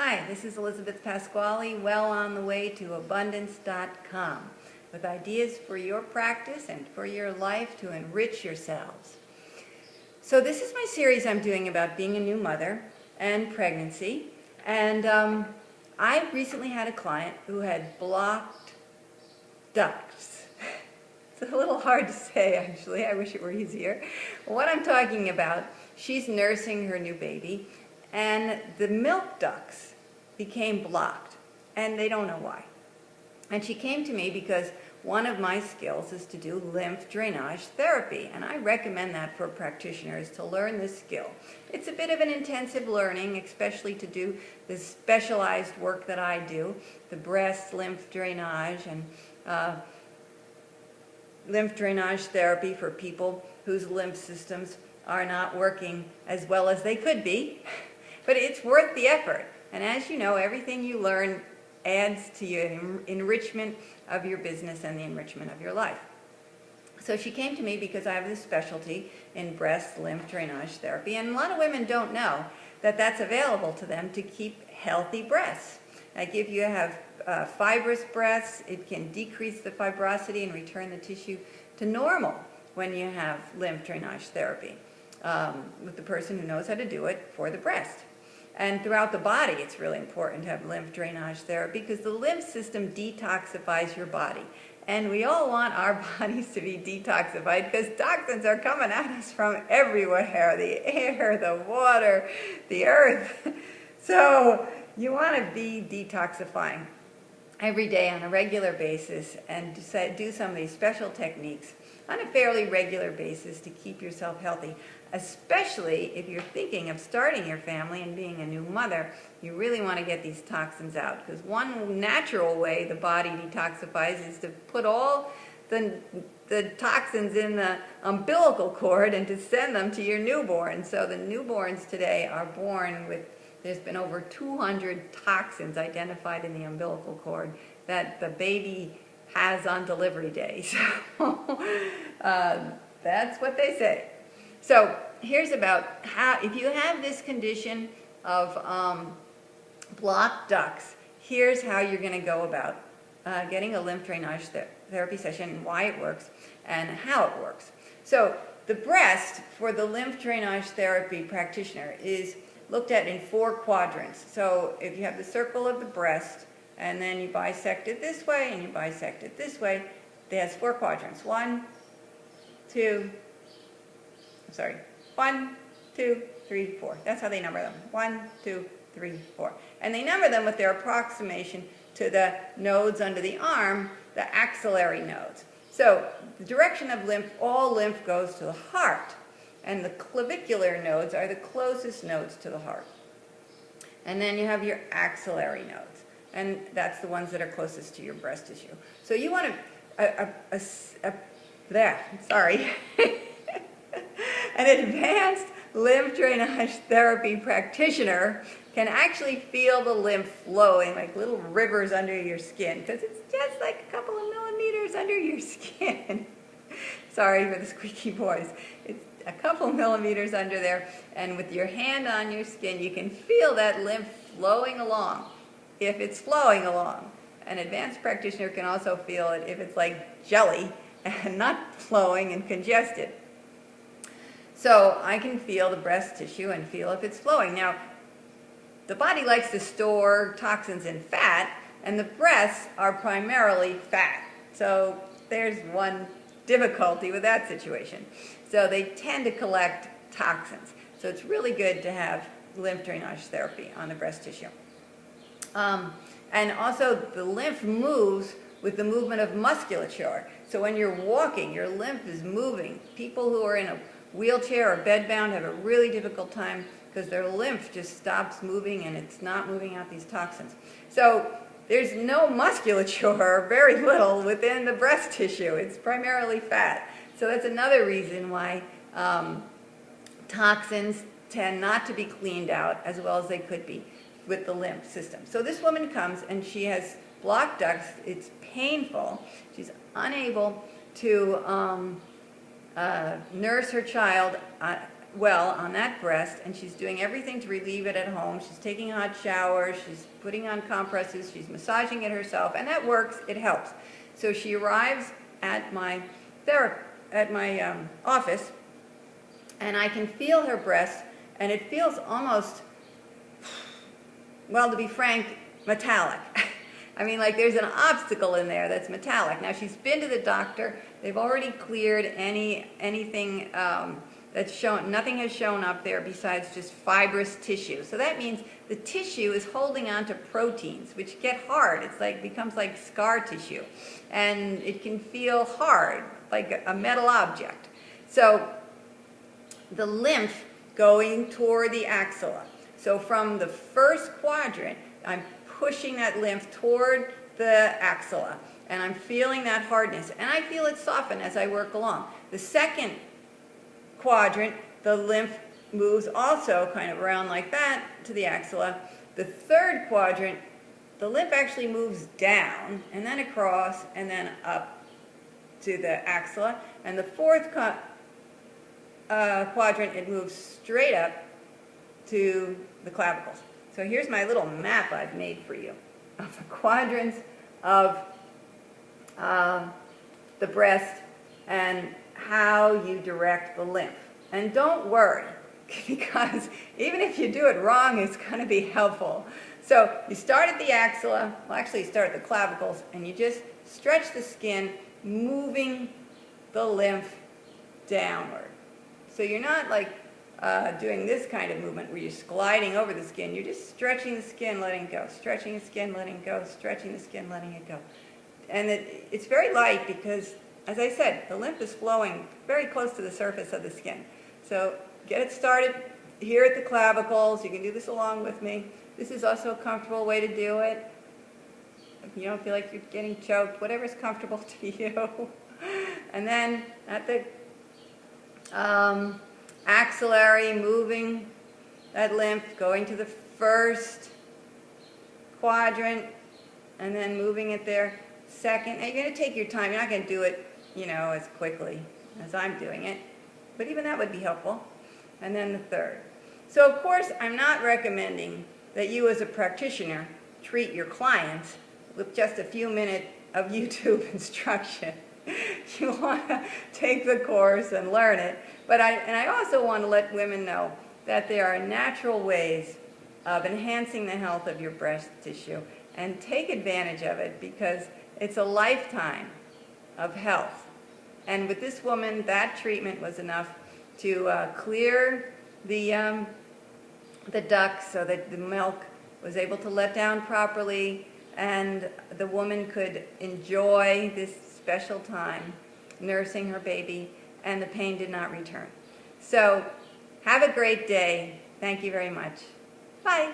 Hi, this is Elizabeth Pasquale, well on the way to abundance.com, with ideas for your practice and for your life to enrich yourselves. So this is my series I'm doing about being a new mother and pregnancy. And I recently had a client who had blocked ducts. It's a little hard to say, actually. I wish it were easier. What I'm talking about, she's nursing her new baby, and the milk ducts became blocked, and they don't know why. And she came to me because one of my skills is to do lymph drainage therapy, and I recommend that for practitioners to learn this skill. It's a bit of an intensive learning, especially to do the specialized work that I do, the breast lymph drainage and lymph drainage therapy for people whose lymph systems are not working as well as they could be. But it's worth the effort. And as you know, everything you learn adds to your enrichment of your business and the enrichment of your life. So she came to me because I have this specialty in breast lymph drainage therapy, and a lot of women don't know that that's available to them to keep healthy breasts. Like if you have fibrous breasts, it can decrease the fibrosity and return the tissue to normal when you have lymph drainage therapy with the person who knows how to do it for the breast. And throughout the body, it's really important to have lymph drainage therapy because the lymph system detoxifies your body. And we all want our bodies to be detoxified because toxins are coming at us from everywhere, the air, the water, the earth. So you want to be detoxifying every day on a regular basis and do some of these special techniques on a fairly regular basis to keep yourself healthy, especially if you're thinking of starting your family and being a new mother. You really want to get these toxins out, because one natural way the body detoxifies is to put all the toxins in the umbilical cord and to send them to your newborn. So the newborns today are born with, there's been over 200 toxins identified in the umbilical cord that the baby has on delivery day. So that's what they say. So here's about how, if you have this condition of blocked ducts, here's how you're going to go about getting a lymph drainage therapy session, and why it works and how it works. So the breast for the lymph drainage therapy practitioner is looked at in 4 quadrants. So if you have the circle of the breast, and then you bisect it this way, and you bisect it this way, it has 4 quadrants. 1, 2, 3, 4. That's how they number them. 1, 2, 3, 4. And they number them with their approximation to the nodes under the arm, the axillary nodes. So the direction of lymph, all lymph goes to the heart. And the clavicular nodes are the closest nodes to the heart. And then you have your axillary nodes. And that's the ones that are closest to your breast tissue. So you want an advanced lymph drainage therapy practitioner can actually feel the lymph flowing like little rivers under your skin, because it's just like a couple of millimeters under your skin. Sorry for the squeaky voice. It's a couple millimeters under there, and with your hand on your skin, you can feel that lymph flowing along, if it's flowing along. An advanced practitioner can also feel it if it's like jelly and not flowing and congested. So I can feel the breast tissue and feel if it's flowing. Now, the body likes to store toxins in fat, and the breasts are primarily fat. So there's one difficulty with that situation. So they tend to collect toxins. So it's really good to have lymph drainage therapy on the breast tissue. And also the lymph moves with the movement of musculature. So when you're walking, your lymph is moving. People who are in a wheelchair or bedbound have a really difficult time because their lymph just stops moving and it's not moving out these toxins. So there's no musculature, or very little, within the breast tissue. It's primarily fat. So that's another reason why toxins tend not to be cleaned out as well as they could be with the lymph system. So this woman comes and she has blocked ducts. It's painful. She's unable to nurse her child well on that breast, and she's doing everything to relieve it at home. She's taking hot showers, she's putting on compresses, she's massaging it herself, and that works, it helps. So she arrives at my office, and I can feel her breast, and it feels almost, well, to be frank, metallic. I mean, like there's an obstacle in there that's metallic. Now, she's been to the doctor. They've already cleared anything that's shown. Nothing has shown up there besides just fibrous tissue. So that means the tissue is holding on to proteins, which get hard. It's like, becomes like scar tissue. And it can feel hard, like a metal object. So the lymph going toward the axilla. So from the first quadrant, I'm pushing that lymph toward the axilla, and I'm feeling that hardness, and I feel it soften as I work along. The second quadrant, the lymph moves also kind of around like that to the axilla. The third quadrant, the lymph actually moves down, and then across, and then up to the axilla. And the fourth quadrant, it moves straight up to the clavicles. So here's my little map I've made for you of the quadrants of the breast and how you direct the lymph. And don't worry, because even if you do it wrong, it's going to be helpful. So you start at the axilla, well actually you start at the clavicles, and you just stretch the skin, moving the lymph downward. So you're not like doing this kind of movement where you're gliding over the skin. You're just stretching the skin, letting it go, stretching the skin, letting it go, stretching the skin, letting it go. And it's very light because, as I said, the lymph is flowing very close to the surface of the skin. So get it started here at the clavicles. You can do this along with me. This is also a comfortable way to do it. If you don't feel like you're getting choked, whatever's comfortable to you. And then at the axillary, moving that lymph, going to the first quadrant, and then moving it there. Second, and you're going to take your time. You're not going to do it, as quickly as I'm doing it, but even that would be helpful. And then the third. So, of course, I'm not recommending that you as a practitioner treat your clients with just a few minutes of YouTube instruction. You want to take the course and learn it. But I also want to let women know that there are natural ways of enhancing the health of your breast tissue, and take advantage of it because it's a lifetime of health. And with this woman, that treatment was enough to clear the ducts so that the milk was able to let down properly, and the woman could enjoy this special time nursing her baby, and the pain did not return. So have a great day. Thank you very much. Bye.